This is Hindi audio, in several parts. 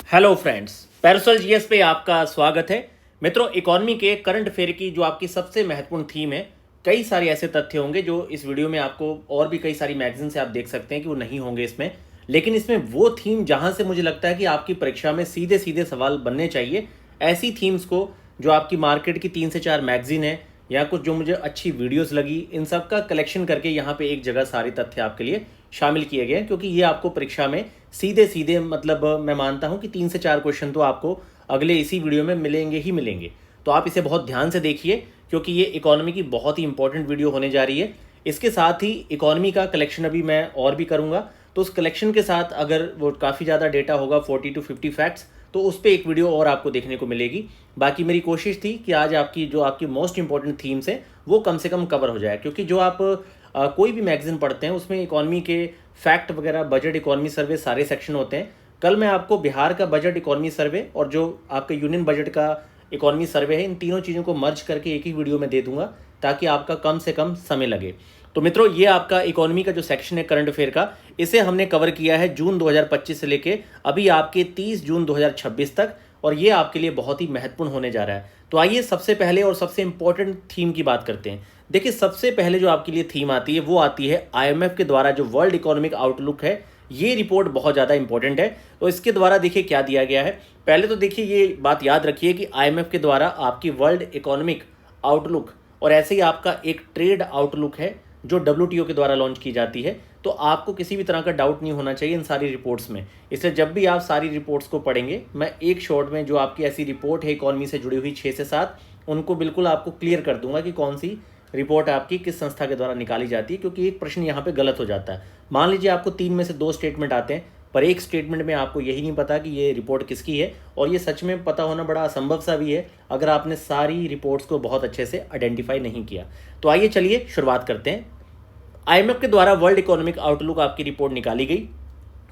हेलो फ्रेंड्स, पैरासोल जीएस पे आपका स्वागत है। मित्रों, इकोनॉमी के करंट अफेयर की जो आपकी सबसे महत्वपूर्ण थीम है, कई सारे ऐसे तथ्य होंगे जो इस वीडियो में आपको और भी कई सारी मैगजीन से आप देख सकते हैं कि वो नहीं होंगे इसमें, लेकिन इसमें वो थीम जहां से मुझे लगता है कि आपकी परीक्षा में सीधे सीधे सवाल बनने चाहिए, ऐसी थीम्स को जो आपकी मार्केट की 3 से 4 मैगजीन है या कुछ जो मुझे अच्छी वीडियोस लगी, इन सब का कलेक्शन करके यहाँ पे एक जगह सारे तथ्य आपके लिए शामिल किए गए हैं, क्योंकि ये आपको परीक्षा में सीधे सीधे मतलब मैं मानता हूँ कि 3 से 4 क्वेश्चन तो आपको अगले इसी वीडियो में मिलेंगे ही मिलेंगे। तो आप इसे बहुत ध्यान से देखिए, क्योंकि ये इकोनॉमी की बहुत ही इंपॉर्टेंट वीडियो होने जा रही है। इसके साथ ही इकोनॉमी का कलेक्शन अभी मैं और भी करूँगा, तो उस कलेक्शन के साथ अगर वो काफ़ी ज़्यादा डेटा होगा 40 to 50 फैक्ट्स, तो उस पर एक वीडियो और आपको देखने को मिलेगी। बाकी मेरी कोशिश थी कि आज आपकी मोस्ट इंपॉर्टेंट थीम्स है वो कम से कम कवर हो जाए, क्योंकि जो आप कोई भी मैगजीन पढ़ते हैं उसमें इकोनॉमी के फैक्ट वगैरह, बजट, इकोनॉमी सर्वे सारे सेक्शन होते हैं। कल मैं आपको बिहार का बजट इकोनॉमी सर्वे और जो आपका यूनियन बजट का इकोनॉमी सर्वे है, इन तीनों चीज़ों को मर्ज करके एक ही वीडियो में दे दूंगा, ताकि आपका कम से कम समय लगे। तो मित्रों, ये आपका इकोनॉमी का जो सेक्शन है करंट अफेयर का, इसे हमने कवर किया है जून 2025 से लेके अभी आपके 30 जून 2026 तक, और ये आपके लिए बहुत ही महत्वपूर्ण होने जा रहा है। तो आइए सबसे पहले और सबसे इंपॉर्टेंट थीम की बात करते हैं। देखिए, सबसे पहले जो आपके लिए थीम आती है वो आती है आईएमएफ के द्वारा जो वर्ल्ड इकोनॉमिक आउटलुक है। ये रिपोर्ट बहुत ज़्यादा इंपॉर्टेंट है। तो इसके द्वारा देखिए क्या दिया गया है। पहले तो देखिए ये बात याद रखिए कि आईएमएफ के द्वारा आपकी वर्ल्ड इकोनॉमिक आउटलुक और ऐसे ही आपका एक ट्रेड आउटलुक है जो डब्ल्यूटीओ के द्वारा लॉन्च की जाती है। तो आपको किसी भी तरह का डाउट नहीं होना चाहिए इन सारी रिपोर्ट्स में। इसलिए जब भी आप सारी रिपोर्ट्स को पढ़ेंगे, मैं एक शॉर्ट में जो आपकी ऐसी रिपोर्ट है इकोनॉमी से जुड़ी हुई 6 से 7, उनको बिल्कुल आपको क्लियर कर दूंगा कि कौन सी रिपोर्ट आपकी किस संस्था के द्वारा निकाली जाती है। क्योंकि एक प्रश्न यहाँ पे गलत हो जाता है। मान लीजिए आपको 3 में से 2 स्टेटमेंट आते हैं, पर एक स्टेटमेंट में आपको यही नहीं पता कि ये रिपोर्ट किसकी है, और ये सच में पता होना बड़ा असंभव सा भी है अगर आपने सारी रिपोर्ट्स को बहुत अच्छे से आइडेंटिफाई नहीं किया। तो आइए चलिए शुरुआत करते हैं। आईएमएफ के द्वारा वर्ल्ड इकोनॉमिक आउटलुक आपकी रिपोर्ट निकाली गई,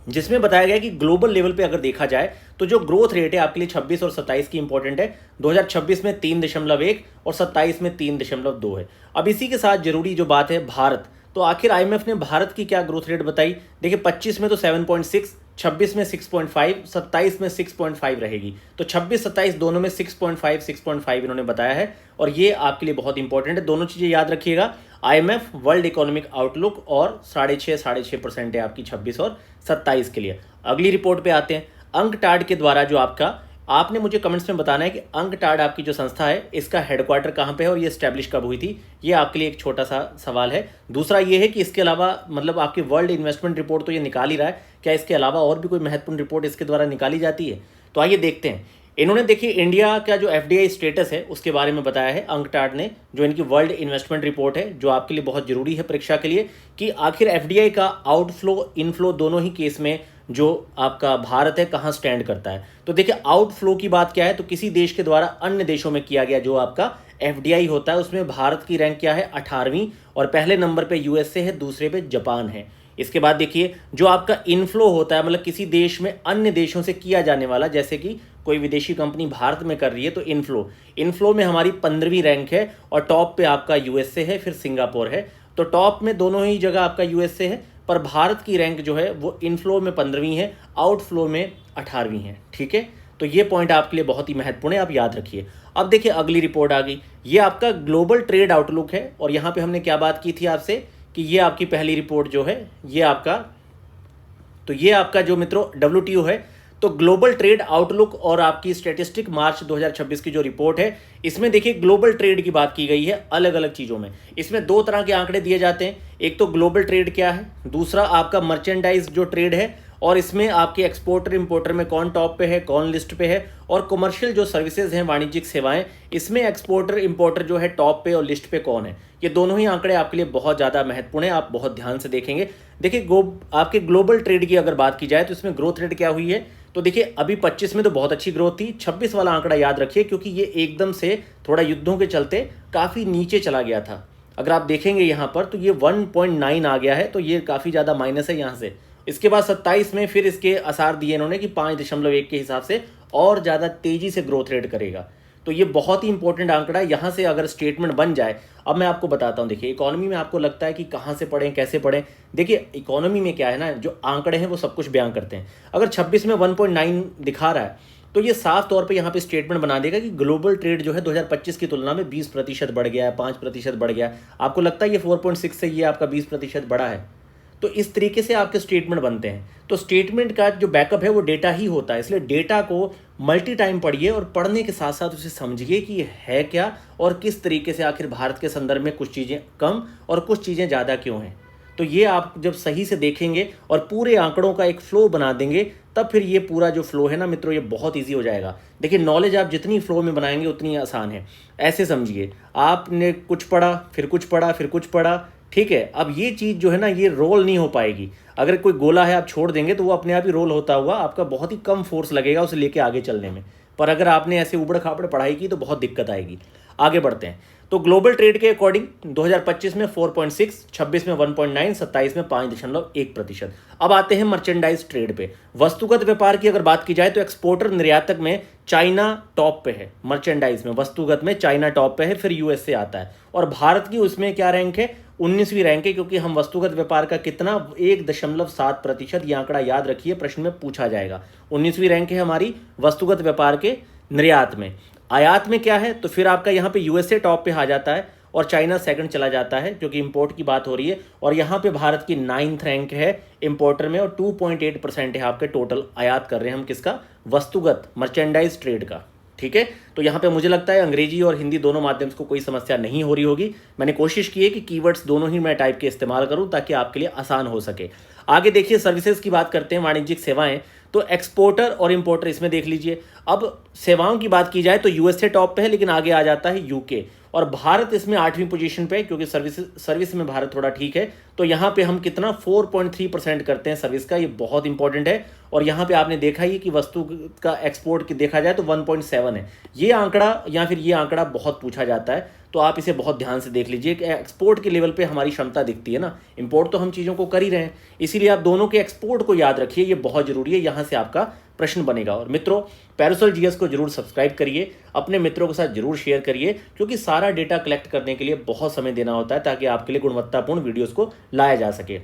जिसमें बताया गया कि ग्लोबल लेवल पे अगर देखा जाए तो जो ग्रोथ रेट है आपके लिए 26 और 27 की इंपॉर्टेंट है। 2026 में 3.1 और 27 में 3.2 है। अब इसी के साथ जरूरी जो बात है भारत, तो आखिर आईएमएफ ने भारत की क्या ग्रोथ रेट बताई। देखिए 25 में तो 7.6, 26 में 6.5, 27 में 6.5 रहेगी। तो 26-27 दोनों में 6.5 इन्होंने बताया है, और ये आपके लिए बहुत इंपॉर्टेंट है। दोनों चीज़ें याद रखिएगा, आईएमएफ वर्ल्ड इकोनॉमिक आउटलुक और 6.5% है आपकी 26 और 27 के लिए। अगली रिपोर्ट पे आते हैं। अंकटाड के द्वारा जो आपने मुझे कमेंट्स में बताना है कि अंकटाड आपकी जो संस्था है इसका हेडक्वार्टर कहाँ पे है और ये स्टैब्लिश कब हुई थी। ये आपके लिए एक छोटा सा सवाल है। दूसरा ये है कि इसके अलावा मतलब आपकी वर्ल्ड इन्वेस्टमेंट रिपोर्ट तो ये निकाल ही रहा है, क्या इसके अलावा और भी कोई महत्वपूर्ण रिपोर्ट इसके द्वारा निकाली जाती है। तो आइए देखते हैं। इन्होंने देखिए इंडिया का जो एफडीआई स्टेटस है उसके बारे में बताया है अंकटाड ने, जो इनकी वर्ल्ड इन्वेस्टमेंट रिपोर्ट है, जो आपके लिए बहुत जरूरी है परीक्षा के लिए, कि आखिर एफडीआई का आउटफ्लो इनफ्लो दोनों ही केस में जो आपका भारत है कहाँ स्टैंड करता है। तो देखिए आउटफ्लो की बात क्या है, तो किसी देश के द्वारा अन्य देशों में किया गया जो आपका एफडीआई होता है, उसमें भारत की रैंक क्या है, 18वीं, और पहले नंबर पे यूएसए है, दूसरे पे जापान है। इसके बाद देखिए जो आपका इनफ्लो होता है, मतलब किसी देश में अन्य देशों से किया जाने वाला, जैसे कि कोई विदेशी कंपनी भारत में कर रही है, तो इनफ्लो में हमारी 15वीं रैंक है, और टॉप पे आपका यूएसए है, फिर सिंगापुर है। तो टॉप में दोनों ही जगह आपका यूएसए है, पर भारत की रैंक जो है वो इनफ्लो में 15वीं है, आउटफ्लो में 18वीं है। ठीक है, तो ये पॉइंट आपके लिए बहुत ही महत्वपूर्ण है, आप याद रखिए। अब देखिए अगली रिपोर्ट आ गई, ये आपका ग्लोबल ट्रेड आउटलुक है, और यहाँ पे हमने क्या बात की थी आपसे कि ये आपकी पहली रिपोर्ट जो है ये आपका जो मित्रों डब्ल्यूटीओ है। तो ग्लोबल ट्रेड आउटलुक और आपकी स्टैटिस्टिक मार्च 2026 की जो रिपोर्ट है, इसमें देखिए ग्लोबल ट्रेड की बात की गई है अलग अलग चीज़ों में। इसमें 2 तरह के आंकड़े दिए जाते हैं, एक तो ग्लोबल ट्रेड क्या है, दूसरा आपका मर्चेंडाइज जो ट्रेड है, और इसमें आपके एक्सपोर्टर इंपोर्टर में कौन टॉप पे है, कौन लिस्ट पे है, और कमर्शियल जो सर्विसेज हैं, वाणिज्यिक सेवाएं, इसमें एक्सपोर्टर इंपोर्टर जो है टॉप पे और लिस्ट पे कौन है। ये दोनों ही आंकड़े आपके लिए बहुत ज़्यादा महत्वपूर्ण है, आप बहुत ध्यान से देखेंगे। देखिए आपके ग्लोबल ट्रेड की अगर बात की जाए तो इसमें ग्रोथ रेट क्या हुई है, तो देखिए अभी 25 में तो बहुत अच्छी ग्रोथ थी, 26 वाला आंकड़ा याद रखिए, क्योंकि ये एकदम से थोड़ा युद्धों के चलते काफ़ी नीचे चला गया था। अगर आप देखेंगे यहाँ पर तो ये 1.9 आ गया है, तो ये काफ़ी ज़्यादा माइनस है यहाँ से। इसके बाद 27 में फिर इसके आसार दिए इन्होंने कि 5.1 के हिसाब से और ज़्यादा तेज़ी से ग्रोथ रेट करेगा। तो ये बहुत ही इंपॉर्टेंट आंकड़ा है। यहाँ से अगर स्टेटमेंट बन जाए, अब मैं आपको बताता हूँ। देखिए इकोनॉमी में आपको लगता है कि कहाँ से पढ़ें, कैसे पढ़ें। देखिए इकोनॉमी में क्या है ना, जो आंकड़े हैं वो सब कुछ बयां करते हैं। अगर 26 में 1.9 दिखा रहा है तो ये साफ तौर पे यहाँ पे स्टेटमेंट बना देगा कि ग्लोबल ट्रेड जो है 2025 की तुलना में 20% बढ़ गया है, 5% बढ़ गया है। आपको लगता है ये 4.6 से ये आपका 20% बढ़ा है? तो इस तरीके से आपके स्टेटमेंट बनते हैं। तो स्टेटमेंट का जो बैकअप है वो डेटा ही होता है, इसलिए डेटा को मल्टी टाइम पढ़िए और पढ़ने के साथ साथ उसे समझिए कि ये है क्या और किस तरीके से आखिर भारत के संदर्भ में कुछ चीज़ें कम और कुछ चीज़ें ज़्यादा क्यों हैं। तो ये आप जब सही से देखेंगे और पूरे आंकड़ों का एक फ्लो बना देंगे, तब फिर ये पूरा जो फ्लो है ना मित्रों, ये बहुत ईजी हो जाएगा। देखिए नॉलेज आप जितनी फ्लो में बनाएंगे उतनी आसान है। ऐसे समझिए, आपने कुछ पढ़ा, फिर कुछ पढ़ा, फिर कुछ पढ़ा, ठीक है। अब ये चीज़ जो है ना ये रोल नहीं हो पाएगी। अगर कोई गोला है आप छोड़ देंगे तो वो अपने आप ही रोल होता हुआ आपका बहुत ही कम फोर्स लगेगा उसे लेके आगे चलने में। पर अगर आपने ऐसे उबड़ खाबड़ पढ़ाई की तो बहुत दिक्कत आएगी। आगे बढ़ते हैं। तो ग्लोबल ट्रेड के अकॉर्डिंग 2025 में 4.6, 26 में 1.9, 27 में 5.1%। अब आते हैं मर्चेंडाइज ट्रेड पे। वस्तुगत व्यापार की अगर बात की जाए तो एक्सपोर्टर निर्यातक में चाइना टॉप पे है। मर्चेंडाइज में वस्तुगत में चाइना टॉप पे है, फिर यूएसए आता है। और भारत की उसमें क्या रैंक है? 19वीं रैंक है, क्योंकि हम वस्तुगत व्यापार का कितना 1.7%, यह आंकड़ा याद रखिए, प्रश्न में पूछा जाएगा। 19वीं रैंक है हमारी वस्तुगत व्यापार के निर्यात में। आयात में क्या है? तो फिर आपका यहाँ पे यूएसए टॉप पे आ जाता है और चाइना सेकंड चला जाता है, क्योंकि इंपोर्ट की बात हो रही है। और यहाँ पे भारत की 9th रैंक है इंपोर्टर में और 2.8% है आपके टोटल आयात कर रहे हैं हम किसका? वस्तुगत मर्चेंडाइज ट्रेड का। ठीक है, तो यहाँ पे मुझे लगता है अंग्रेजी और हिंदी दोनों माध्यम से कोई समस्या नहीं हो रही होगी। मैंने कोशिश की है कि कीवर्ड्स दोनों ही मैं टाइप के इस्तेमाल करूँ ताकि आपके लिए आसान हो सके। आगे देखिए सर्विसेज की बात करते हैं, वाणिज्यिक सेवाएं। तो एक्सपोर्टर और इंपोर्टर इसमें देख लीजिए। अब सेवाओं की बात की जाए तो यूएसए टॉप पे है, लेकिन आगे आ जाता है यूके। और भारत इसमें 8वीं पोजीशन पे है, क्योंकि सर्विस में भारत थोड़ा ठीक है। तो यहाँ पे हम कितना 4.3% करते हैं सर्विस का, ये बहुत इंपॉर्टेंट है। और यहाँ पे आपने देखा ही कि वस्तु का एक्सपोर्ट की देखा जाए तो 1.7 है। ये आंकड़ा या फिर ये आंकड़ा बहुत पूछा जाता है, तो आप इसे बहुत ध्यान से देख लीजिए कि एक्सपोर्ट के लेवल पे हमारी क्षमता दिखती है ना। इंपोर्ट तो हम चीज़ों को कर ही रहे हैं, इसीलिए आप दोनों के एक्सपोर्ट को याद रखिए, ये बहुत जरूरी है। यहाँ से आपका प्रश्न बनेगा। और मित्रों पैरासोल जीएस को जरूर सब्सक्राइब करिए, अपने मित्रों के साथ जरूर शेयर करिए, क्योंकि सारा डेटा कलेक्ट करने के लिए बहुत समय देना होता है ताकि आपके लिए गुणवत्तापूर्ण वीडियोस को लाया जा सके।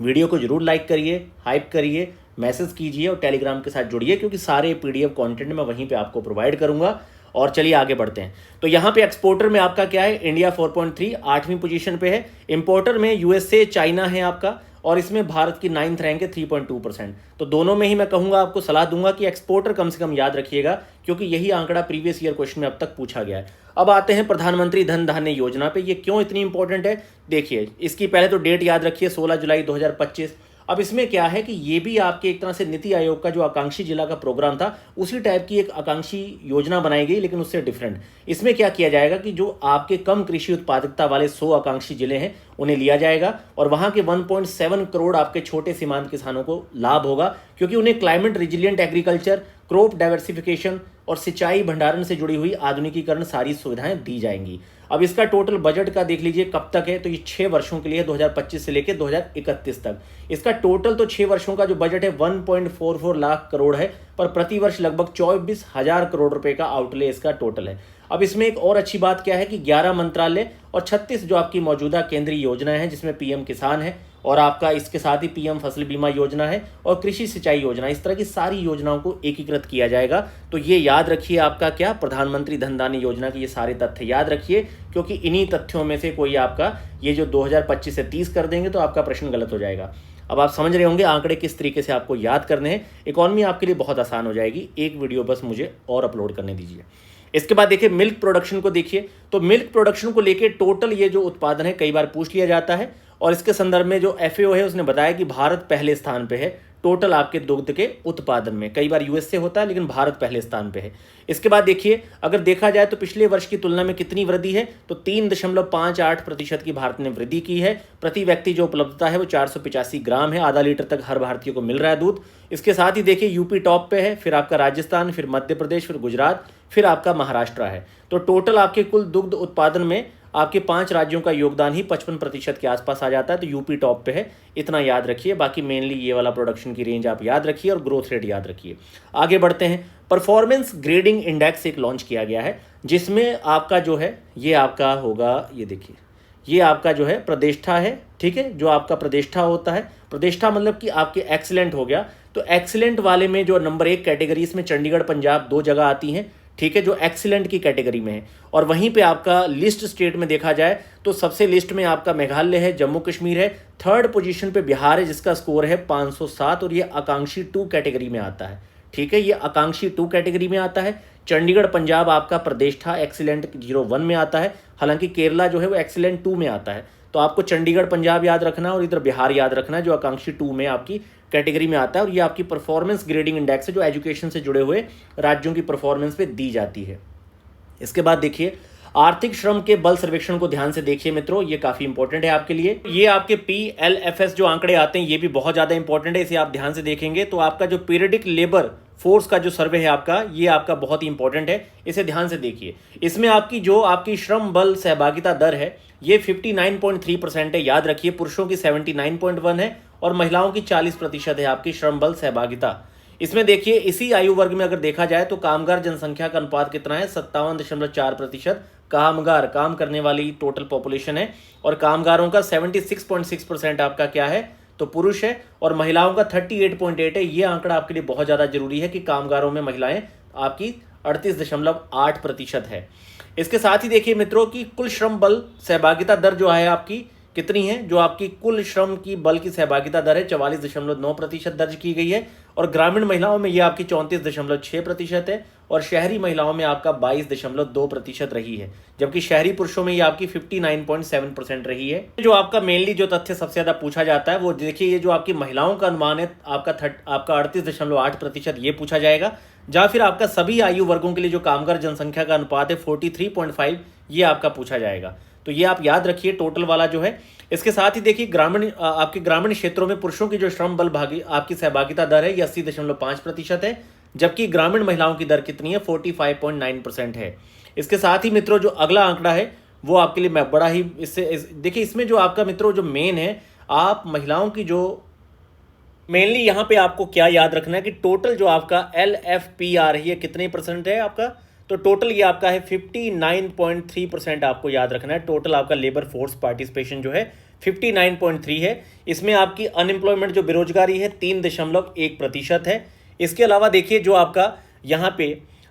वीडियो को जरूर लाइक करिए, हाइप करिए, मैसेज कीजिए और टेलीग्राम के साथ जुड़िए, क्योंकि सारे पीडीएफ कंटेंट मैं वहीं पे आपको प्रोवाइड करूंगा। और चलिए आगे बढ़ते हैं। तो यहाँ पे एक्सपोर्टर में आपका क्या है? इंडिया 4.3 8वीं पोजीशन पे है। इंपोर्टर में यूएसए चाइना है आपका, और इसमें भारत की 9th रैंक है 3.2%। तो दोनों में ही मैं कहूँगा, आपको सलाह दूंगा कि एक्सपोर्टर कम से कम याद रखिएगा, क्योंकि यही आंकड़ा प्रीवियस ईयर क्वेश्चन में अब तक पूछा गया है। अब आते हैं प्रधानमंत्री धन धान्य योजना पे। ये क्यों इतनी इंपॉर्टेंट है? देखिए इसकी पहले तो डेट याद रखिए, 16 जुलाई 2025। अब इसमें क्या है कि ये भी आपके एक तरह से नीति आयोग का जो आकांक्षी जिला का प्रोग्राम था उसी टाइप की एक आकांक्षी योजना बनाई गई, लेकिन उससे डिफरेंट। इसमें क्या किया जाएगा कि जो आपके कम कृषि उत्पादकता वाले 100 आकांक्षी जिले हैं उन्हें लिया जाएगा, और वहां के 1.7 करोड़ आपके छोटे सीमांत किसानों को लाभ होगा, क्योंकि उन्हें climate resilient agriculture, crop diversification और सिंचाई भंडारण से जुड़ी हुई आधुनिकीकरण सारी सुविधाएं दी जाएंगी। अब इसका टोटल बजट का देख लीजिए कब तक है, तो ये 6 वर्षों के लिए 2025 से लेकर 2031 तक। इसका टोटल तो 6 वर्षों का जो बजट है 1.44 लाख करोड़ है, पर प्रति वर्ष लगभग 24,000 करोड़ रुपए का आउटले इसका टोटल है। अब इसमें एक और अच्छी बात क्या है कि 11 मंत्रालय और 36 जो आपकी मौजूदा केंद्रीय योजनाएं हैं, जिसमें पीएम किसान है और आपका इसके साथ ही पीएम फसल बीमा योजना है और कृषि सिंचाई योजना, इस तरह की सारी योजनाओं को एकीकृत किया जाएगा। तो ये याद रखिए, आपका क्या प्रधानमंत्री धन धान्य योजना के ये सारे तथ्य याद रखिए, क्योंकि इन्हीं तथ्यों में से कोई आपका ये जो 2025 से 30 कर देंगे तो आपका प्रश्न गलत हो जाएगा। अब आप समझ रहे होंगे आंकड़े किस तरीके से आपको याद करने हैं। इकोनॉमी आपके लिए बहुत आसान हो जाएगी। एक वीडियो बस मुझे और अपलोड करने दीजिए। इसके बाद देखिए मिल्क प्रोडक्शन को देखिए। तो मिल्क प्रोडक्शन को लेके टोटल ये जो उत्पादन है कई बार पूछ लिया जाता है, और इसके संदर्भ में जो एफएओ है उसने बताया कि भारत पहले स्थान पे है टोटल आपके दुग्ध के उत्पादन में। कई बार यूएसए होता है, लेकिन भारत पहले स्थान पे है। इसके बाद देखिए अगर देखा जाए तो पिछले वर्ष की तुलना में कितनी वृद्धि है, तो 3.58% की भारत ने वृद्धि की है। प्रति व्यक्ति जो उपलब्धता है वो 485 ग्राम है, आधा लीटर तक हर भारतीय को मिल रहा है दूध। इसके साथ ही देखिए यूपी टॉप पे है, फिर आपका राजस्थान, फिर मध्य प्रदेश, फिर गुजरात, फिर आपका महाराष्ट्र है। तो टोटल आपके कुल दुग्ध उत्पादन में आपके 5 राज्यों का योगदान ही 55% के आसपास आ जाता है, तो यूपी टॉप पे है, इतना याद रखिए। बाकी मेनली ये वाला प्रोडक्शन की रेंज आप याद रखिए और ग्रोथ रेट याद रखिए। आगे बढ़ते हैं। परफॉर्मेंस ग्रेडिंग इंडेक्स एक लॉन्च किया गया है, जिसमें आपका जो है ये आपका होगा, ये देखिए ये आपका जो है प्रतिष्ठा है, ठीक है, जो आपका प्रतिष्ठा होता है, प्रतिष्ठा मतलब कि आपके एक्सीलेंट हो गया। तो एक्सीलेंट वाले में जो नंबर 1 कैटेगरी, इसमें चंडीगढ़ पंजाब 2 जगह आती हैं, ठीक है, जो एक्सीलेंट की कैटेगरी में है। और वहीं पे आपका लिस्ट स्टेट में देखा जाए तो सबसे लिस्ट में आपका मेघालय है, जम्मू कश्मीर है, 3rd पोजीशन पे बिहार है जिसका स्कोर है 507 और ये आकांक्षी 2 कैटेगरी में आता है, ठीक है, ये आकांक्षी 2 कैटेगरी में आता है। चंडीगढ़ पंजाब आपका प्रतिष्ठा एक्सीलेंट 01 में आता है, हालांकि केरला जो है वो एक्सीलेंट 2 में आता है। तो आपको चंडीगढ़ पंजाब याद रखना और इधर बिहार याद रखना, जो आकांक्षी 2 में आपकी कैटेगरी में आता है। और ये आपकी परफॉर्मेंस ग्रेडिंग इंडेक्स है, जो एजुकेशन से जुड़े हुए राज्यों की परफॉर्मेंस पे दी जाती है। इसके बाद देखिए आर्थिक श्रम के बल सर्वेक्षण को ध्यान से देखिए मित्रों, ये काफी इंपॉर्टेंट है आपके लिए। ये आपके PLFS जो आंकड़े आते हैं ये भी बहुत ज्यादा इंपॉर्टेंट है, इसे आप ध्यान से देखेंगे तो आपका जो पीरियडिक लेबर फोर्स का जो सर्वे है आपका, ये आपका बहुत ही इंपॉर्टेंट है, इसे ध्यान से देखिए। इसमें आपकी श्रम बल सहभागिता दर है ये 59.3% है, याद रखिए। पुरुषों की 79.1 है और महिलाओं की 40% है आपकी श्रम बल सहभागिता। इसमें देखिए इसी आयु वर्ग में अगर देखा जाए तो कामगार जनसंख्या का अनुपात कितना है, 57.4%। कामगार, काम करने वाली टोटल पॉपुलेशन है, और कामगारों का 76.6% आपका क्या है, तो पुरुष है, और महिलाओं का 38.8 है। ये आंकड़ा आपके लिए बहुत ज़्यादा जरूरी है कि कामगारों में महिलाएं आपकी 38.8% है। इसके साथ ही देखिए मित्रों कि कुल श्रम बल सहभागिता दर जो है आपकी कितनी है, जो आपकी कुल श्रम की बल की सहभागिता दर है 44.9% दर्ज की गई है, और ग्रामीण महिलाओं में ये आपकी 34.6% है, और शहरी महिलाओं में आपका 22.2% रही है, जबकि शहरी पुरुषों में ये आपकी 59.7% रही है। जो आपका मेनली जो तथ्य सबसे ज्यादा पूछा जाता है वो देखिए, ये जो आपकी महिलाओं का अनुमान है आपका 38.8% ये पूछा जाएगा, या फिर आपका सभी आयु वर्गों के लिए जो कामगार जनसंख्या का अनुपात है 43.5 ये आपका पूछा जाएगा। तो ये आप याद रखिए टोटल वाला जो है। इसके साथ ही देखिए आपके ग्रामीण क्षेत्रों में पुरुषों की जो श्रम बल भागी आपकी सहभागिता दर है ये 80.5% है, जबकि ग्रामीण महिलाओं की दर कितनी है, 45.9% है। इसके साथ ही मित्रों जो अगला आंकड़ा है वो आपके लिए मैं बड़ा ही देखिए, इसमें जो आपका मित्रों जो मेन है, आप महिलाओं की जो मेनली यहाँ पे आपको क्या याद रखना है कि टोटल जो आपका LFPR है ये कितने % है आपका, तो टोटल ये आपका है 59.3% आपको याद रखना है। टोटल आपका लेबर फोर्स पार्टिसिपेशन जो है 59.3 है। इसमें आपकी अनएम्प्लॉयमेंट जो बेरोजगारी है 3.1% है। इसके अलावा देखिए जो आपका यहाँ पे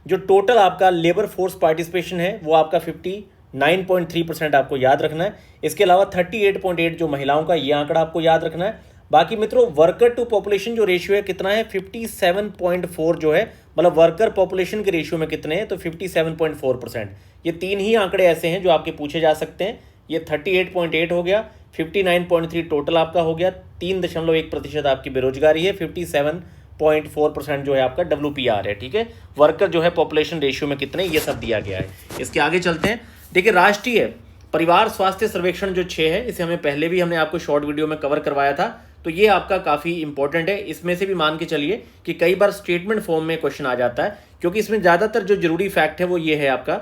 जो टोटल आपका लेबर फोर्स पार्टिसिपेशन है वो आपका 59.3% आपको याद रखना है। इसके अलावा 38.8 जो महिलाओं का ये आंकड़ा आपको याद रखना है। बाकी मित्रों वर्कर टू पॉपुलेशन जो रेशियो है कितना है, 57.4 जो है, मतलब वर्कर पॉपुलेशन के रेशियो में कितने हैं, तो 57.4%। ये 3 ही आंकड़े ऐसे हैं जो आपके पूछे जा सकते हैं। ये 38.8 हो गया, 59.3 टोटल आपका हो गया, 3.1% आपकी बेरोजगारी है, 57.4% जो है आपका WPR है, ठीक है, वर्कर जो है पॉपुलेशन रेशियो में कितने, ये सब दिया गया है। इसके आगे चलते हैं। देखिए राष्ट्रीय परिवार स्वास्थ्य सर्वेक्षण जो 6 है, इसे हमें पहले भी हमने आपको शॉर्ट वीडियो में कवर करवाया था, तो ये आपका काफ़ी इंपॉर्टेंट है। इसमें से भी मान के चलिए कि कई बार स्टेटमेंट फॉर्म में क्वेश्चन आ जाता है, क्योंकि इसमें ज़्यादातर जो जरूरी फैक्ट है वो ये है आपका,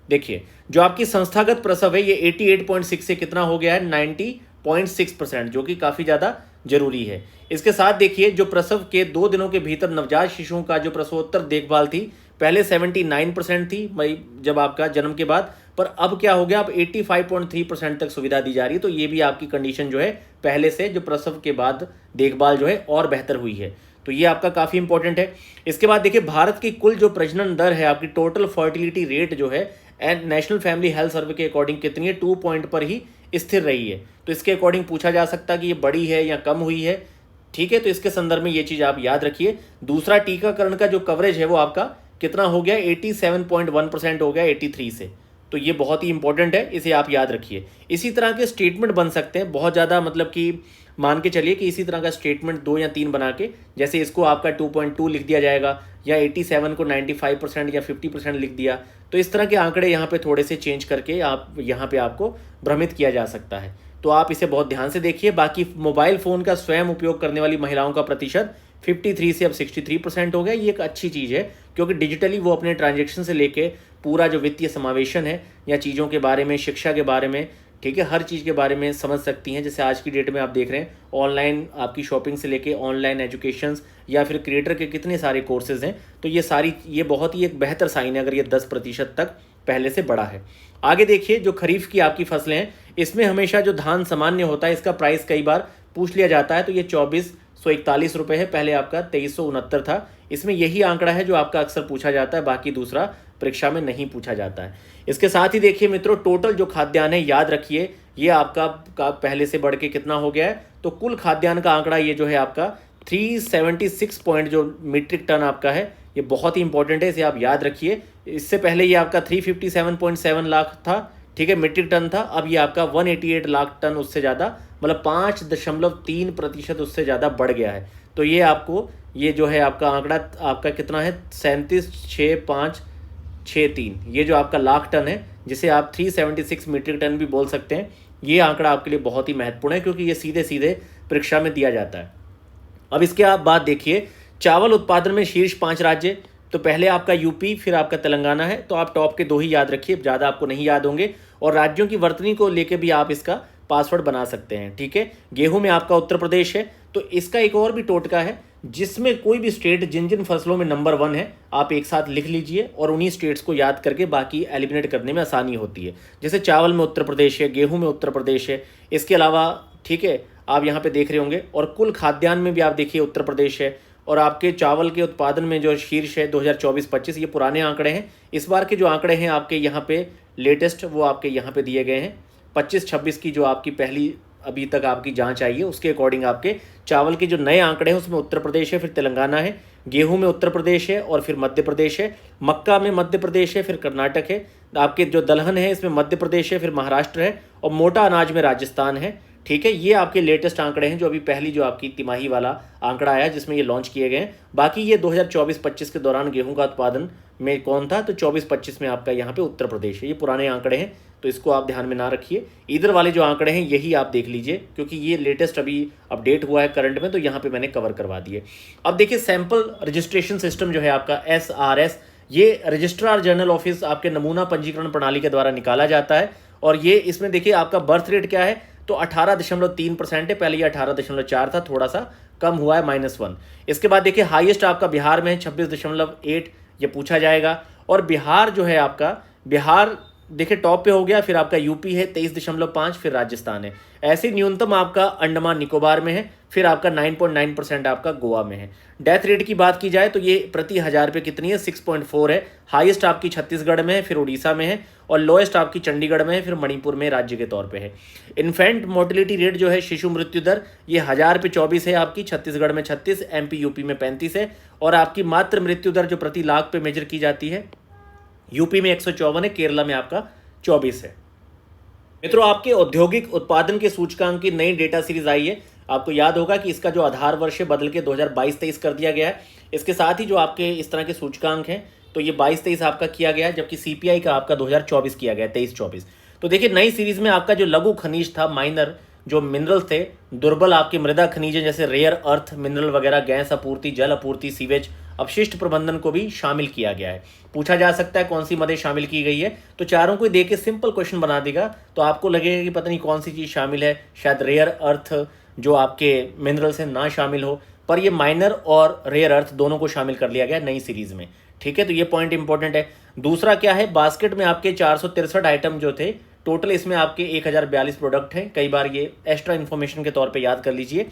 देखिए जो आपकी संस्थागत प्रसव है ये 88.6 से कितना हो गया है, 90.6%, जो कि काफ़ी ज़्यादा जरूरी है। इसके साथ देखिए जो प्रसव के 2 दिनों के भीतर नवजात शिशुओं का जो प्रसवोत्तर देखभाल थी, पहले 79% थी जब आपका जन्म के बाद, पर अब क्या हो गया, अब 85.3% तक सुविधा दी जा रही है। तो ये भी आपकी कंडीशन जो है पहले से जो प्रसव के बाद देखभाल जो है और बेहतर हुई है, तो ये आपका काफ़ी इंपॉर्टेंट है। इसके बाद देखिए भारत की कुल जो प्रजनन दर है आपकी टोटल फर्टिलिटी रेट जो है नेशनल फैमिली हेल्थ सर्वे के अकॉर्डिंग कितनी है, 2 पॉइंट पर ही स्थिर रही है। तो इसके अकॉर्डिंग पूछा जा सकता है कि ये बढ़ी है या कम हुई है, ठीक है, तो इसके संदर्भ में ये चीज़ आप याद रखिए। दूसरा टीकाकरण का जो कवरेज है वो आपका कितना हो गया, 87.1% हो गया 83 से, तो ये बहुत ही इंपॉर्टेंट है, इसे आप याद रखिए। इसी तरह के स्टेटमेंट बन सकते हैं बहुत ज़्यादा, मतलब कि मान के चलिए कि इसी तरह का स्टेटमेंट 2 या 3 बना के, जैसे इसको आपका 2.2 लिख दिया जाएगा, या 87 को 95% या 50% लिख दिया, तो इस तरह के आंकड़े यहाँ पे थोड़े से चेंज करके आप यहाँ पे आपको भ्रमित किया जा सकता है, तो आप इसे बहुत ध्यान से देखिए। बाकी मोबाइल फ़ोन का स्वयं उपयोग करने वाली महिलाओं का प्रतिशत 53 से अब 63% हो गया। ये एक अच्छी चीज़ है क्योंकि डिजिटली वो अपने ट्रांजेक्शन से लेके पूरा जो वित्तीय समावेशन है या चीज़ों के बारे में, शिक्षा के बारे में, ठीक है, हर चीज़ के बारे में समझ सकती हैं। जैसे आज की डेट में आप देख रहे हैं ऑनलाइन आपकी शॉपिंग से लेके ऑनलाइन एजुकेशंस या फिर क्रिएटर के कितने सारे कोर्सेज हैं। तो ये बहुत ही एक बेहतर साइन है अगर ये 10% तक पहले से बढ़ा है। आगे देखिए जो खरीफ की आपकी फसलें हैं, इसमें हमेशा जो धान सामान्य होता है इसका प्राइस कई बार पूछ लिया जाता है। तो ये 2441 रुपये है, पहले आपका 2369 था। इसमें यही आंकड़ा है जो आपका अक्सर पूछा जाता है, बाकी दूसरा परीक्षा में नहीं पूछा जाता है। इसके साथ ही देखिए मित्रों, टोटल जो खाद्यान्न है याद रखिए ये आपका पहले से बढ़ के कितना हो गया है। तो कुल खाद्यान्न का आंकड़ा ये जो है आपका 376 पॉइंट जो मीट्रिक टन आपका है, ये बहुत ही इंपॉर्टेंट है, इसे आप याद रखिए। इससे पहले ये आपका 357.7 लाख था, ठीक है, मीट्रिक टन था। अब ये आपका 188 लाख टन, उससे ज़्यादा, मतलब 5.3% उससे ज़्यादा बढ़ गया है। तो ये आपको ये जो है आपका आंकड़ा आपका कितना है 376563, ये जो आपका लाख टन है जिसे आप 376 मीट्रिक टन भी बोल सकते हैं, ये आंकड़ा आपके लिए बहुत ही महत्वपूर्ण है क्योंकि ये सीधे सीधे परीक्षा में दिया जाता है। अब इसके आप बात देखिए, चावल उत्पादन में शीर्ष 5 राज्य, तो पहले आपका यूपी फिर आपका तेलंगाना है। तो आप टॉप के 2 ही याद रखिए, ज़्यादा आपको नहीं याद होंगे। और राज्यों की वर्तनी को लेके भी आप इसका पासवर्ड बना सकते हैं, ठीक है। गेहूं में आपका उत्तर प्रदेश है। तो इसका एक और भी टोटका है जिसमें कोई भी स्टेट जिन जिन फसलों में नंबर 1 है आप एक साथ लिख लीजिए और उन्हीं स्टेट्स को याद करके बाकी एलिमिनेट करने में आसानी होती है। जैसे चावल में उत्तर प्रदेश है, गेहूं में उत्तर प्रदेश है, इसके अलावा, ठीक है, आप यहाँ पे देख रहे होंगे। और कुल खाद्यान्न में भी आप देखिए उत्तर प्रदेश है। और आपके चावल के उत्पादन में जो शीर्ष है 2024-25, ये पुराने आंकड़े हैं। इस बार के जो आंकड़े हैं आपके यहाँ पे लेटेस्ट, वो आपके यहाँ पे दिए गए हैं। 25-26 की जो आपकी पहली अभी तक आपकी जांच आई है उसके अकॉर्डिंग आपके चावल के जो नए आंकड़े हैं उसमें उत्तर प्रदेश है, फिर तेलंगाना है, गेहूं में उत्तर प्रदेश है और फिर मध्य प्रदेश है, मक्का में मध्य प्रदेश है, फिर कर्नाटक है, आपके जो दलहन है इसमें मध्य प्रदेश है, फिर महाराष्ट्र है और मोटा अनाज में राजस्थान है, ठीक है। ये आपके लेटेस्ट आंकड़े हैं जो अभी पहली जो आपकी तिमाही वाला आंकड़ा आया जिसमें ये लॉन्च किए गए हैं। बाकी ये 2024-25 के दौरान गेहूं का उत्पादन में कौन था, तो 24-25 में आपका यहाँ पे उत्तर प्रदेश है। ये पुराने आंकड़े हैं तो इसको आप ध्यान में ना रखिए। इधर वाले जो आंकड़े हैं यही आप देख लीजिए क्योंकि ये लेटेस्ट अभी अपडेट हुआ है करंट में, तो यहाँ पे मैंने कवर करवा दिए। अब देखिए सैंपल रजिस्ट्रेशन सिस्टम जो है आपका SRS, ये रजिस्ट्रार जनरल ऑफिस आपके नमूना पंजीकरण प्रणाली के द्वारा निकाला जाता है। और ये इसमें देखिए आपका बर्थ रेट क्या है, तो 18.3% है, पहले ये 18.4 था, थोड़ा सा कम हुआ है, -1। इसके बाद देखिए हाईएस्ट आपका बिहार में है 26.8, ये पूछा जाएगा। और बिहार जो है आपका, बिहार देखिए टॉप पे हो गया, फिर आपका यूपी है 23.5, फिर राजस्थान है। ऐसे न्यूनतम आपका अंडमान निकोबार में है, फिर आपका 9.9% आपका गोवा में है। डेथ रेट की बात की जाए तो ये प्रति 1000 पे कितनी है, 6.4 है। हाईएस्ट आपकी छत्तीसगढ़ में है, फिर उड़ीसा में है और लोएस्ट आपकी चंडीगढ़ में है, फिर मणिपुर में राज्य के तौर पे है। इन्फेंट मोर्टिलिटी रेट जो है, शिशु मृत्यु दर, ये 1000 पे 24 है आपकी, छत्तीसगढ़ में 36, MP यूपी में 35 है। और आपकी मातृ मृत्यु दर जो प्रति लाख पे मेजर की जाती है, यूपी में 154 है, केरला में आपका 24 है। मित्रों, आपके औद्योगिक उत्पादन के सूचकांक की नई डेटा सीरीज आई है। आपको याद होगा कि इसका जो आधार वर्ष है बदल के 2022-23 कर दिया गया है। इसके साथ ही जो आपके इस तरह के सूचकांक हैं तो ये 22-23 आपका किया गया है, जबकि CPI का आपका 2024 किया गया है, 23-24। तो देखिए नई सीरीज में आपका जो लघु खनिज था, माइनर जो मिनरल थे, दुर्बल आपके मृदा खनिजें जैसे रेयर अर्थ मिनरल वगैरह, गैस आपूर्ति, जल आपूर्ति, सीवेज, अपशिष्ट प्रबंधन को भी शामिल किया गया है। पूछा जा सकता है कौन सी मदें शामिल की गई है, तो चारों को दे के सिंपल क्वेश्चन बना देगा तो आपको लगेगा कि पता नहीं कौन सी चीज़ शामिल है, शायद रेयर अर्थ जो आपके मिनरल से ना शामिल हो, पर ये माइनर और रेयर अर्थ दोनों को शामिल कर लिया गया नई सीरीज में, ठीक है। तो ये पॉइंट इंपॉर्टेंट है। दूसरा क्या है, बास्केट में आपके 463 आइटम जो थे टोटल, इसमें आपके 1042 प्रोडक्ट हैं। कई बार ये एक्स्ट्रा इन्फॉर्मेशन के तौर पे याद कर लीजिए।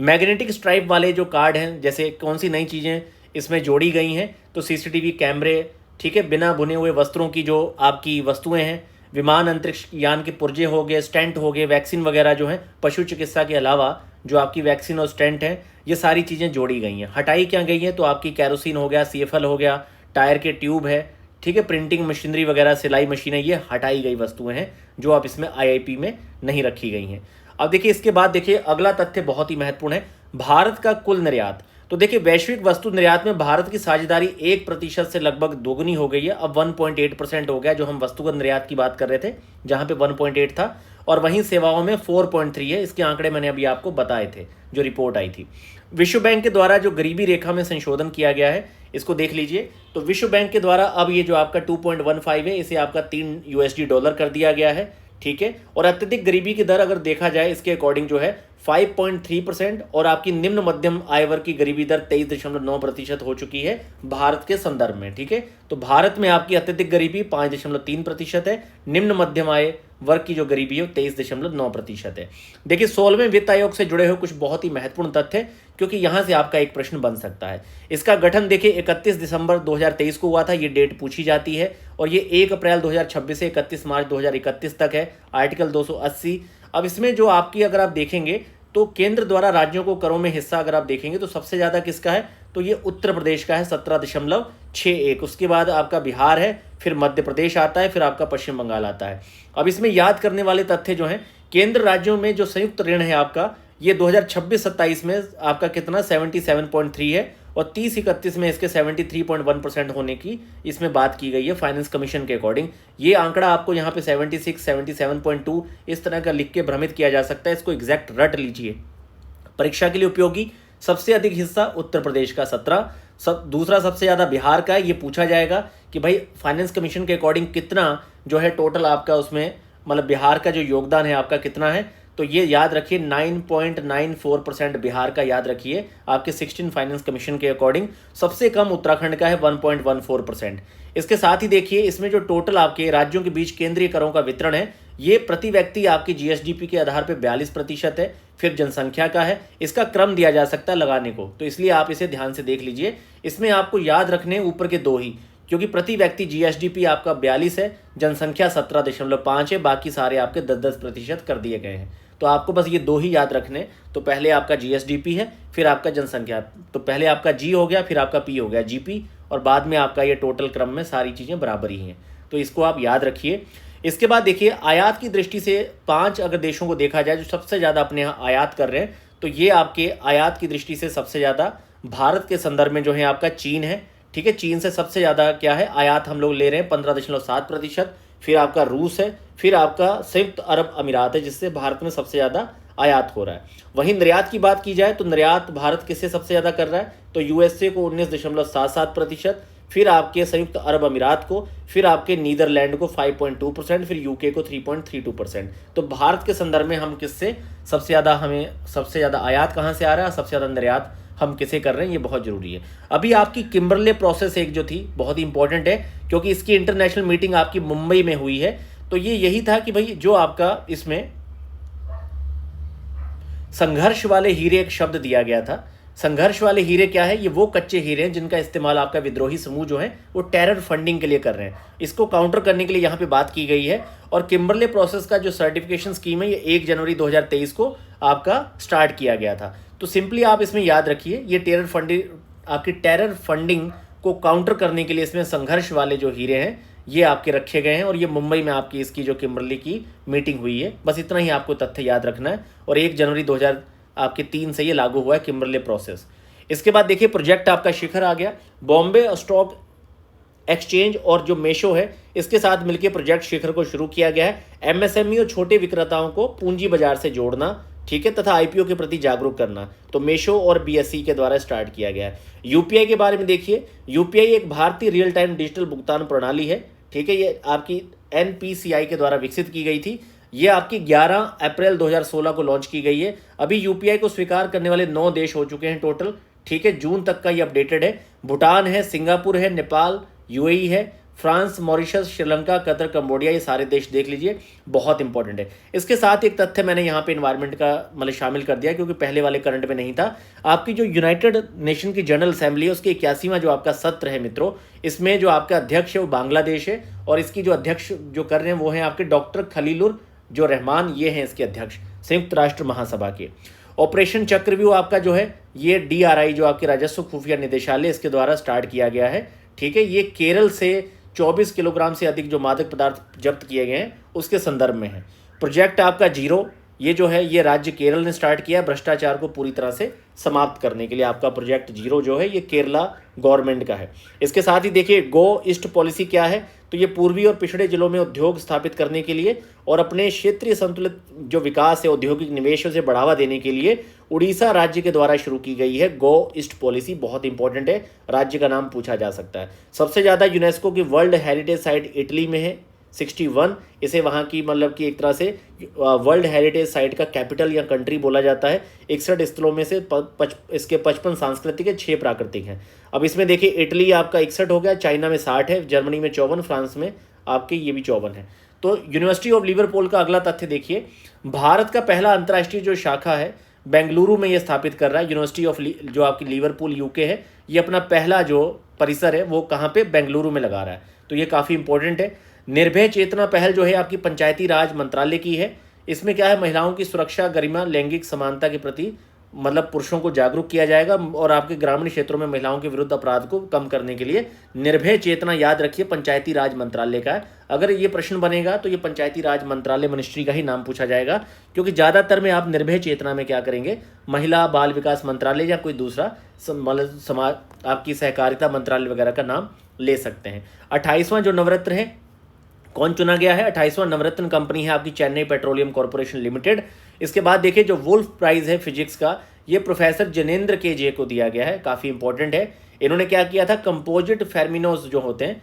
मैग्नेटिक स्ट्राइप वाले जो कार्ड हैं, जैसे कौन सी नई चीज़ें इसमें जोड़ी गई हैं, तो CCTV कैमरे, ठीक है, बिना बुने हुए वस्त्रों की जो आपकी वस्तुएं हैं, विमान अंतरिक्ष यान के पुर्जे हो गए, स्टेंट हो गए, वैक्सीन वगैरह जो हैं, पशु चिकित्सा के अलावा जो आपकी वैक्सीन और स्टेंट हैं, ये सारी चीज़ें जोड़ी गई हैं। हटाई क्या गई हैं, तो आपकी कैरोसिन हो गया, CFL हो गया, टायर के ट्यूब है, ठीक है, प्रिंटिंग मशीनरी वगैरह, सिलाई मशीनें, ये हटाई गई वस्तुएं हैं जो आप इसमें IIP में नहीं रखी गई हैं। अब देखिए इसके बाद देखिए अगला तथ्य बहुत ही महत्वपूर्ण है, भारत का कुल निर्यात। तो देखिए वैश्विक वस्तु निर्यात में भारत की साझेदारी 1% से लगभग दोगुनी हो गई है, अब 1.8% हो गया, जो हम वस्तुगत निर्यात की बात कर रहे थे जहाँ पे 1.8 था। और वहीं सेवाओं में 4.3 है। इसके आंकड़े मैंने अभी आपको बताए थे, जो रिपोर्ट आई थी। विश्व बैंक के द्वारा जो गरीबी रेखा में संशोधन किया गया है, इसको देख लीजिए। तो विश्व बैंक के द्वारा अब ये जो आपका 2.15 है, इसे आपका $3 कर दिया गया है, ठीक है। और अत्यधिक गरीबी की दर अगर देखा जाए इसके अकॉर्डिंग जो है 5.3%, और आपकी निम्न मध्यम आय वर्ग की गरीबी दर 23.9% हो चुकी है भारत के संदर्भ में, ठीक है। तो भारत में आपकी अत्यधिक गरीबी 5.3% है, निम्न मध्यम आय वर्ग की जो गरीबी है 23.9% है। देखिए 16वें वित्त आयोग से जुड़े हुए कुछ बहुत ही महत्वपूर्ण तथ्य, क्योंकि यहां से आपका एक प्रश्न बन सकता है। इसका गठन देखिए 31 दिसंबर 2023 को हुआ था, ये डेट पूछी जाती है, और ये 1 अप्रैल 2026 से 31 मार्च 2031 तक है, आर्टिकल 280। अब इसमें जो आपकी अगर आप देखेंगे तो केंद्र द्वारा राज्यों को करों में हिस्सा अगर आप देखेंगे तो सबसे ज़्यादा किसका है, तो ये उत्तर प्रदेश का है 17.61। उसके बाद आपका बिहार है, फिर मध्य प्रदेश आता है, फिर आपका पश्चिम बंगाल आता है। अब इसमें याद करने वाले तथ्य जो हैं, केंद्र राज्यों में जो संयुक्त ऋण है आपका, ये 2026-27 में आपका कितना 77.3 है, और 30-31 में इसके 73.1% होने की इसमें बात की गई है फाइनेंस कमीशन के अकॉर्डिंग। ये आंकड़ा आपको यहाँ पे 76, 77.2 इस तरह का लिख के भ्रमित किया जा सकता है, इसको एग्जैक्ट रट लीजिए। परीक्षा के लिए उपयोगी सबसे अधिक हिस्सा उत्तर प्रदेश का 17, दूसरा सबसे ज़्यादा बिहार का है। ये पूछा जाएगा कि भाई फाइनेंस कमीशन के अकॉर्डिंग कितना जो है टोटल आपका उसमें, मतलब बिहार का जो योगदान है आपका कितना है, तो ये याद रखिए 9.94% बिहार का याद रखिए आपके 16 फाइनेंस कमीशन के अकॉर्डिंग। सबसे कम उत्तराखंड का है 1.14%। इसके साथ ही देखिए इसमें जो टोटल आपके राज्यों के बीच केंद्रीय करों का वितरण है, ये प्रति व्यक्ति आपकी जीएसडीपी के आधार पर 42% है। फिर जनसंख्या का है, इसका क्रम दिया जा सकता है लगाने को, तो इसलिए आप इसे ध्यान से देख लीजिए। इसमें आपको याद रखने ऊपर के दो ही, क्योंकि प्रति व्यक्ति जीएसडीपी आपका 42 है, जनसंख्या 17.5 है, बाकी सारे आपके 10-10% कर दिए गए हैं। तो आपको बस ये दो ही याद रखने। तो पहले आपका जीएसडीपी है, फिर आपका जनसंख्या, तो पहले आपका जी हो गया, फिर आपका पी हो गया जीपी, और बाद में आपका ये टोटल क्रम में सारी चीज़ें बराबर ही हैं। तो इसको आप याद रखिए। इसके बाद देखिए आयात की दृष्टि से 5 अगर देशों को देखा जाए जो सबसे ज़्यादा अपने यहाँ आयात कर रहे हैं, तो ये आपके आयात की दृष्टि से सबसे ज़्यादा भारत के संदर्भ में जो है आपका चीन है, ठीक है। चीन से सबसे ज़्यादा क्या है आयात हम लोग ले रहे हैं 15.7%, फिर आपका रूस है, फिर आपका संयुक्त अरब अमीरात है, जिससे भारत में सबसे ज़्यादा आयात हो रहा है। वहीं निर्यात की बात की जाए तो निर्यात भारत किससे सबसे ज़्यादा कर रहा है, तो यूएसए को 19.77%, फिर आपके संयुक्त अरब अमीरात को, फिर आपके नीदरलैंड को 5.2%, फिर यूके को 3.32%। तो भारत के संदर्भ में हम किससे सबसे ज़्यादा, हमें सबसे ज़्यादा आयात कहाँ से आ रहा है, सबसे ज़्यादा निर्यात हम किसे कर रहे हैं, ये बहुत ज़रूरी है। अभी आपकी किम्बरले प्रोसेस एक जो थी बहुत ही इंपॉर्टेंट है, क्योंकि इसकी इंटरनेशनल मीटिंग आपकी मुंबई में हुई है। तो ये यही था कि भाई जो आपका इसमें संघर्ष वाले हीरे एक शब्द दिया गया था। संघर्ष वाले हीरे क्या है, ये वो कच्चे हीरे हैं जिनका इस्तेमाल आपका विद्रोही समूह जो है वो टेरर फंडिंग के लिए कर रहे हैं। इसको काउंटर करने के लिए यहाँ पे बात की गई है। और किम्बरले प्रोसेस का जो सर्टिफिकेशन स्कीम है ये 1 जनवरी 2023 को आपका स्टार्ट किया गया था। तो सिंपली आप इसमें याद रखिए ये टेरर फंडिंग, आपकी टेरर फंडिंग को काउंटर करने के लिए इसमें संघर्ष वाले जो हीरे हैं ये आपके रखे गए हैं, और ये मुंबई में आपकी इसकी जो किम्बरले की मीटिंग हुई है। बस इतना ही आपको तथ्य याद रखना है। और 1 जनवरी 2003 से ये लागू हुआ है किम्बरले प्रोसेस। इसके बाद देखिए प्रोजेक्ट आपका शिखर आ गया। बॉम्बे स्टॉक एक्सचेंज और जो मेशो है इसके साथ मिलकर प्रोजेक्ट शिखर को शुरू किया गया है। एमएसएमई और छोटे विक्रेताओं को पूंजी बाजार से जोड़ना, ठीक है, तथा आईपीओ के प्रति जागरूक करना, तो मेशो और बीएसई के द्वारा स्टार्ट किया गया है। यूपीआई के बारे में देखिए, यूपीआई एक भारतीय रियल टाइम डिजिटल भुगतान प्रणाली है, ठीक है। ये आपकी एनपीसीआई के द्वारा विकसित की गई थी। ये आपकी 11 अप्रैल 2016 को लॉन्च की गई है। अभी यूपीआई को स्वीकार करने वाले 9 देश हो चुके हैं टोटल, ठीक है। जून तक का ये अपडेटेड है। भूटान है, सिंगापुर है, नेपाल, यूएई है, France, Mauritius, Sri Lanka, Qatar, Cambodia, ये सारे देश देख लीजिए, बहुत इंपॉर्टेंट है। इसके साथ एक तथ्य मैंने यहाँ पे इन्वायरमेंट का मतलब शामिल कर दिया, क्योंकि पहले वाले करंट में नहीं था। आपकी जो यूनाइटेड नेशन की जनरल असेंबली है उसके 81वां जो आपका सत्र है मित्रों, इसमें जो आपका अध्यक्ष है वो बांग्लादेश है, और इसकी जो अध्यक्ष जो कर रहे हैं वो हैं आपके डॉक्टर खलीलुर जो रहमान, ये हैं इसके अध्यक्ष संयुक्त राष्ट्र महासभा के। ऑपरेशन चक्रव्यूह आपका जो है ये डीआरआई जो आपके राजस्व खुफिया निदेशालय इसके द्वारा स्टार्ट किया गया है, ठीक है। ये केरल से 24 किलोग्राम से अधिक जो मादक पदार्थ जब्त किए गए हैं उसके संदर्भ में है। प्रोजेक्ट आपका जीरो, ये जो है ये राज्य केरल ने स्टार्ट किया भ्रष्टाचार को पूरी तरह से समाप्त करने के लिए। आपका प्रोजेक्ट जीरो जो है ये केरला गवर्नमेंट का है। इसके साथ ही देखिए गो ईस्ट पॉलिसी क्या है, तो ये पूर्वी और पिछड़े जिलों में उद्योग स्थापित करने के लिए और अपने क्षेत्रीय संतुलित जो विकास है औद्योगिक निवेशों से बढ़ावा देने के लिए उड़ीसा राज्य के द्वारा शुरू की गई है गो ईस्ट पॉलिसी। बहुत इंपॉर्टेंट है, राज्य का नाम पूछा जा सकता है। सबसे ज़्यादा यूनेस्को की वर्ल्ड हेरिटेज साइट इटली में है 61। इसे वहाँ की मतलब कि एक तरह से वर्ल्ड हेरिटेज साइट का कैपिटल या कंट्री बोला जाता है। 61 स्थलों में से इसके 55 सांस्कृतिक है, 6 प्राकृतिक हैं। अब इसमें देखिए इटली आपका 61 हो गया, चाइना में 60 है, जर्मनी में 54, फ्रांस में आपके ये भी 54 है। तो यूनिवर्सिटी ऑफ लिवरपूल का अगला तथ्य देखिए, भारत का पहला अंतर्राष्ट्रीय जो शाखा है बेंगलुरु में ये स्थापित कर रहा है। यूनिवर्सिटी ऑफ जो आपकी लिवरपूल यूके है, ये अपना पहला जो परिसर है वो कहाँ पे, बेंगलुरु में लगा रहा है। तो ये काफ़ी इंपॉर्टेंट है। निर्भय चेतना पहल जो है आपकी पंचायती राज मंत्रालय की है। इसमें क्या है, महिलाओं की सुरक्षा, गरिमा, लैंगिक समानता के प्रति मतलब पुरुषों को जागरूक किया जाएगा और आपके ग्रामीण क्षेत्रों में महिलाओं के विरुद्ध अपराध को कम करने के लिए निर्भय चेतना, याद रखिए, पंचायती राज मंत्रालय का है। अगर ये प्रश्न बनेगा तो ये पंचायती राज मंत्रालय मिनिस्ट्री का ही नाम पूछा जाएगा, क्योंकि ज़्यादातर में आप निर्भय चेतना में क्या करेंगे, महिला बाल विकास मंत्रालय या कोई दूसरा समाज आपकी सहकारिता मंत्रालय वगैरह का नाम ले सकते हैं। 28वां जो नवरत्न है कौन चुना गया है, 28वां नवरत्न कंपनी है आपकी चेन्नई पेट्रोलियम कॉर्पोरेशन लिमिटेड। इसके बाद देखिए जो वुल्फ प्राइज है फिजिक्स का, ये प्रोफेसर जनेंद्र के जे को दिया गया है, काफ़ी इंपॉर्टेंट है। इन्होंने क्या किया था, कंपोजिट फेर्मिनोज जो होते हैं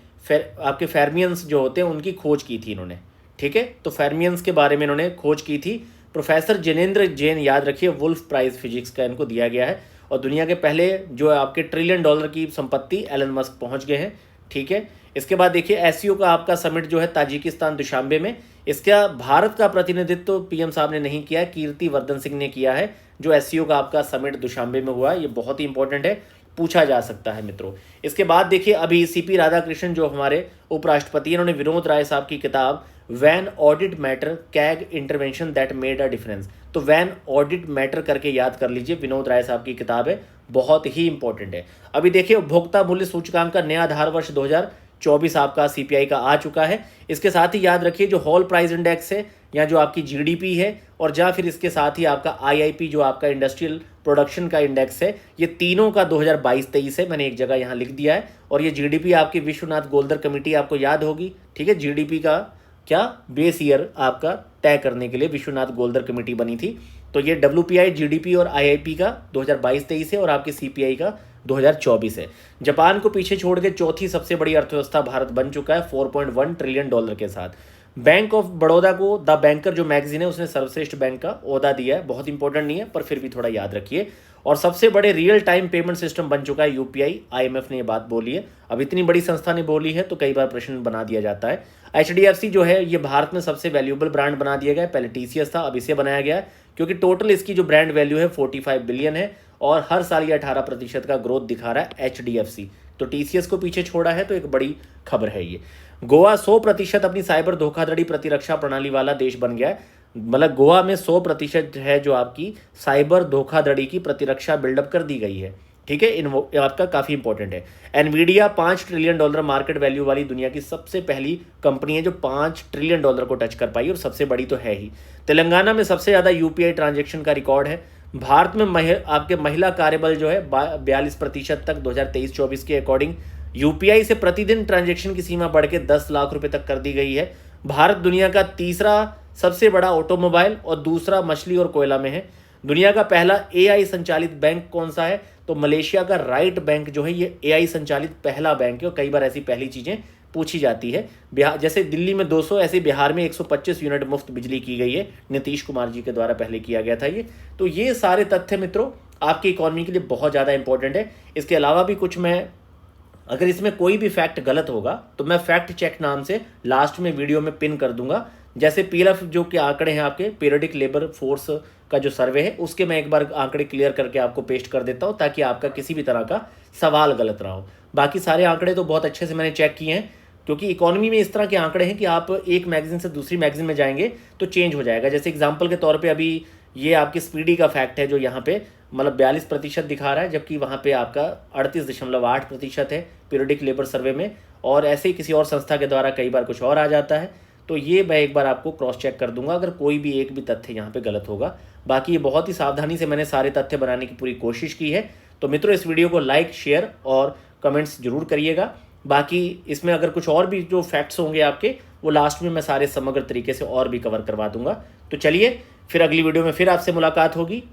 आपके फेर्मियंस जो होते हैं उनकी खोज की थी इन्होंने, ठीक है। तो फेर्मियंस के बारे में इन्होंने खोज की थी। प्रोफेसर जनेंद्र जैन, याद रखिए, वुल्फ प्राइज फिजिक्स का इनको दिया गया है। और दुनिया के पहले जो आपके $1 ट्रिलियन की संपत्ति एलन मस्क पहुंच गए हैं, ठीक है। इसके बाद देखिए एससीओ का आपका समिट जो है ताजिकिस्तान दुशांबे में, इसका भारत का प्रतिनिधित्व पीएम साहब ने नहीं किया है, कीर्ति वर्धन सिंह ने किया है। जो एससीओ का आपका समिट दुशांबे में हुआ है, ये बहुत ही इंपॉर्टेंट है, पूछा जा सकता है मित्रों। इसके बाद देखिए अभी सीपी राधाकृष्णन जो हमारे उपराष्ट्रपति, इन्होंने विनोद राय साहब की किताब van audit matter CAG intervention that made a difference, तो वैन ऑडिट मैटर करके याद कर लीजिए, विनोद राय साहब की किताब है, बहुत ही इंपॉर्टेंट है। अभी देखिए उपभोक्ता मूल्य सूचकांक का नया आधार वर्ष 2024 आपका सीपीआई का आ चुका है। इसके साथ ही याद रखिए जो होल प्राइस इंडेक्स है या जो आपकी जीडीपी है, और या फिर इसके साथ ही आपका आईआईपी जो आपका इंडस्ट्रियल प्रोडक्शन का इंडेक्स है, ये तीनों का 2022-23 है, मैंने एक जगह यहाँ लिख दिया है। और ये जीडीपी आपकी विश्वनाथ गोलदर कमेटी आपको याद होगी, ठीक है। जीडीपी का क्या बेस ईयर आपका तय करने के लिए विश्वनाथ गोलदर कमेटी बनी थी। तो ये डब्ल्यूपीआई, जीडीपी और आईआईपी का 2022-23 है और आपके सीपीआई का 2024 है। जापान को पीछे छोड़ के चौथी सबसे बड़ी अर्थव्यवस्था भारत बन चुका है $4.1 ट्रिलियन के साथ। बैंक ऑफ बड़ौदा को द बैंकर जो मैगजीन है उसने सर्वश्रेष्ठ बैंक का ओहदा दिया है, बहुत इंपॉर्टेंट नहीं है पर फिर भी थोड़ा याद रखिए। और सबसे बड़े रियल टाइम पेमेंट सिस्टम बन चुका है यूपीआई, आईएमएफ ने ये बात बोली है। अब इतनी बड़ी संस्था ने बोली है तो कई बार प्रश्न बना दिया जाता है। एचडीएफसी जो है ये भारत में सबसे वैल्यूएबल ब्रांड बना दिया गया है, पहले टीसीएस था, अब इसे बनाया गया है, क्योंकि टोटल इसकी जो ब्रांड वैल्यू है 45 बिलियन है और हर साल ये 18% का ग्रोथ दिखा रहा है एचडीएफसी। तो टीसीएस को पीछे छोड़ा है, तो एक बड़ी खबर है ये। गोवा 100% अपनी साइबर धोखाधड़ी प्रतिरक्षा प्रणाली वाला देश बन गया है। मतलब गोवा में 100% है जो आपकी साइबर धोखाधड़ी की प्रतिरक्षा बिल्डअप कर दी गई है, ठीक है। आपका काफ़ी इंपॉर्टेंट है। एनवीडिया $5 ट्रिलियन मार्केट वैल्यू वाली दुनिया की सबसे पहली कंपनी है जो $5 ट्रिलियन को टच कर पाई, और सबसे बड़ी तो है ही। तेलंगाना में सबसे ज़्यादा यूपीआई ट्रांजेक्शन का रिकॉर्ड है। भारत में आपके महिला कार्यबल जो है 42% तक 2023-24 के अकॉर्डिंग। यूपीआई से प्रतिदिन ट्रांजैक्शन की सीमा बढ़ के 10 लाख रुपए तक कर दी गई है। भारत दुनिया का तीसरा सबसे बड़ा ऑटोमोबाइल और दूसरा मछली और कोयला में है। दुनिया का पहला एआई संचालित बैंक कौन सा है, तो मलेशिया का राइट बैंक जो है ये एआई संचालित पहला बैंक है। और कई बार ऐसी पहली चीज़ें पूछी जाती है। बिहार जैसे दिल्ली में 200, ऐसे बिहार में 125 यूनिट मुफ्त बिजली की गई है, नीतीश कुमार जी के द्वारा पहले किया गया था ये। तो ये सारे तथ्य मित्रों आपकी इकोनॉमी के लिए बहुत ज़्यादा इंपॉर्टेंट है। इसके अलावा भी कुछ मैं, अगर इसमें कोई भी फैक्ट गलत होगा तो मैं फैक्ट चेक नाम से लास्ट में वीडियो में पिन कर दूंगा। जैसे पीएलएफ जो कि आंकड़े हैं आपके पीरियडिक लेबर फोर्स का जो सर्वे है, उसके मैं एक बार आंकड़े क्लियर करके आपको पेस्ट कर देता हूं, ताकि आपका किसी भी तरह का सवाल गलत ना हो। बाकी सारे आंकड़े तो बहुत अच्छे से मैंने चेक किए हैं, क्योंकि इकोनॉमी में इस तरह के आंकड़े हैं कि आप एक मैगजीन से दूसरी मैगजीन में जाएंगे तो चेंज हो जाएगा। जैसे एग्जाम्पल के तौर पे अभी ये आपकी स्पीडी का फैक्ट है जो यहाँ पे मतलब 42% दिखा रहा है, जबकि वहाँ पे आपका 38.8% है पीरियडिक लेबर सर्वे में। और ऐसे ही किसी और संस्था के द्वारा कई बार कुछ और आ जाता है। तो ये मैं एक बार आपको क्रॉस चेक कर दूंगा अगर कोई भी एक भी तथ्य यहाँ पे गलत होगा। बाकी ये बहुत ही सावधानी से मैंने सारे तथ्य बनाने की पूरी कोशिश की है। तो मित्रों, इस वीडियो को लाइक, शेयर और कमेंट्स जरूर करिएगा। बाकी इसमें अगर कुछ और भी जो फैक्ट्स होंगे आपके, वो लास्ट में मैं सारे समग्र तरीके से और भी कवर करवा दूंगा। तो चलिए, फिर अगली वीडियो में फिर आपसे मुलाकात होगी।